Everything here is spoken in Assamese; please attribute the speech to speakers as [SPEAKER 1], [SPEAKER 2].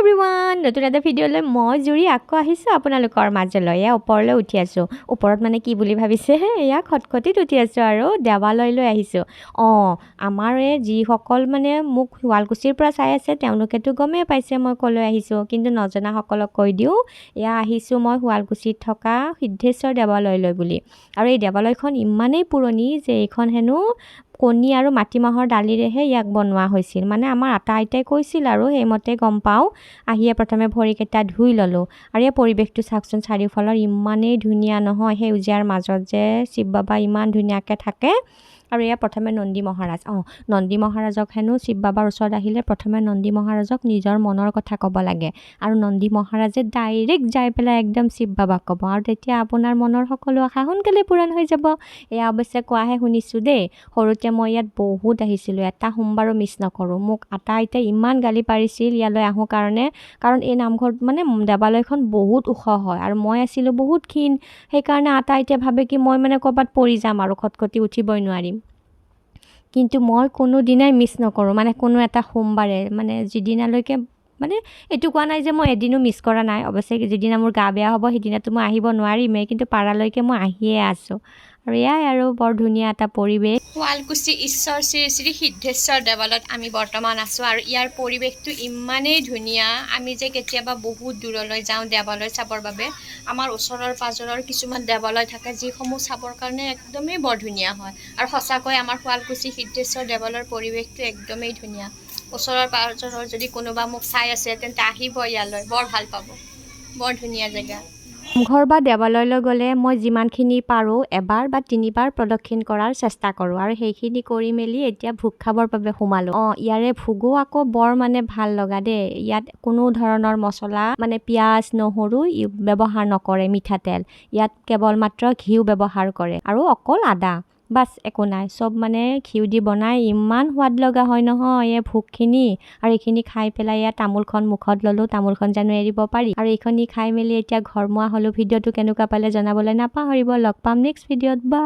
[SPEAKER 1] এভৰিৱান নতুন এটা ভিডিঅ'লৈ মই জুৰি আকৌ আহিছোঁ আপোনালোকৰ মাজলৈ এয়া ওপৰলৈ উঠি আছোঁ ওপৰত মানে কি বুলি ভাবিছে এয়া খটখটিত উঠি আছোঁ আৰু দেৱালয়লৈ আহিছোঁ আমাৰ এই যিসকল মানে মোক শুৱালকুছিৰ পৰা চাই আছে তেওঁলোকেতো গমেই পাইছে মই ক'লৈ আহিছোঁ কিন্তু নজনাসকলক কৈ দিওঁ এয়া আহিছোঁ মই শুৱালকুছিত থকা সিদ্ধেশ্বৰ দেৱালয়লৈ বুলি আৰু এই দেৱালয়খন ইমানেই পুৰণি যে এইখন হেনো কণী আৰু মাটিমাহৰ দালিৰেহে ইয়াক বনোৱা হৈছিল মানে আমাৰ আইতাই কৈছিল আৰু সেইমতে গম পাওঁ আহিয়ে প্ৰথমে ভৰিকেইটা ধুই ল'লোঁ আৰু এই পৰিৱেশটো চাওকচোন চাৰিওফালৰ ইমানেই ধুনীয়া নহয় সেউজীয়াৰ মাজত যে শিৱ বাবা ইমান ধুনীয়াকৈ থাকে আৰু এয়া প্ৰথমে নন্দী মহাৰাজ নন্দী মহাৰাজক হেনো শিৱ বাবাৰ ওচৰত আহিলে প্ৰথমে নন্দী মহাৰাজক নিজৰ মনৰ কথা ক'ব লাগে আৰু নন্দী মহাৰাজে ডাইৰেক্ট যাই পেলাই একদম শিৱ বাবাক ক'ব আৰু তেতিয়া আপোনাৰ মনৰ সকলো আশা সোনকালে পূৰণ হৈ যাব এয়া অৱশ্যে কোৱাহে শুনিছোঁ দেই সৰুতে মই ইয়াত বহুত আহিছিলোঁ এটা সোমবাৰো মিছ নকৰোঁ মোক আইতাই ইমান গালি পাৰিছিল ইয়ালৈ আহোঁ কাৰণ এই নামঘৰ মানে দেৱালয়খন বহুত ওখ হয় আৰু মই আছিলোঁ বহুত ক্ষীণ সেইকাৰণে আইতাই ভাবে কি মই মানে ক'ৰবাত পৰি যাম আৰু খটখটি উঠিবই নোৱাৰিম কিন্তু মই কোনো দিনাই মিছ নকৰোঁ মানে কোনো এটা সোমবাৰে মানে যিদিনালৈকে মানে এইটো কোৱা নাই যে মই এদিনো মিছ কৰা নাই অৱশ্যে যিদিনা মোৰ গা বেয়া হ'ব সেইদিনাতো মই আহিব নোৱাৰিমেই কিন্তু পাৰালৈকে মই আহিয়ে আছোঁ আৰু এয়াই আৰু বৰ ধুনীয়া এটা পৰিৱেশ শুৱালকুছি ঈশ্বৰ শ্ৰী শ্ৰী সিদ্ধেশ্বৰ দেৱালয়ত আমি বৰ্তমান আছোঁ আৰু ইয়াৰ পৰিৱেশটো ইমানেই ধুনীয়া আমি যে কেতিয়াবা বহুত দূৰলৈ যাওঁ দেৱালয় চাবৰ বাবে আমাৰ ওচৰৰ পাজৰৰ কিছুমান দেৱালয় থাকে যিসমূহ চাবৰ কাৰণে একদমেই বৰ ধুনীয়া হয় আৰু সঁচাকৈ আমাৰ শুৱালকুছি সিদ্ধেশ্বৰ দেৱালয়ৰ পৰিৱেশটো একদমেই ধুনীয়া ওচৰৰ পাজৰৰ যদি কোনোবা মোক চাই আছে তেন্তে আহিব ইয়ালৈ বৰ ভাল পাব বৰ ধুনীয়া জেগা ঘৰ বা দেৱালয়লৈ গ'লে মই যিমানখিনি পাৰোঁ এবাৰ বা 3বাৰ প্ৰদক্ষিণ কৰাৰ চেষ্টা কৰোঁ আৰু সেইখিনি কৰি মেলি এতিয়া ভোগ খাবৰ বাবে সোমালোঁ ইয়াৰে ভোগো আকৌ বৰ মানে ভাল লগা দেই ইয়াত কোনো ধৰণৰ মছলা মানে পিঁয়াজ নহৰু ব্যৱহাৰ নকৰে মিঠাতেল ইয়াত কেৱল মাত্ৰ ঘিউ ব্যৱহাৰ কৰে আৰু অকল আদা বাছ একো নাই চব মানে ঘিউ দি বনাই ইমান সোৱাদ লগা হয় নহয় এই ভোগখিনি আৰু এইখিনি খাই পেলাই ইয়াত তামোলখন মুখত ল'লোঁ তামোলখন জানো এৰিব পাৰি আৰু এইখিনি খাই মেলি এতিয়া ঘৰমুৱা হ'লোঁ ভিডিঅ'টো কেনেকুৱা পালে জনাবলৈ নাপাহৰিব লগ পাম নেক্সট ভিডিঅ'ত বা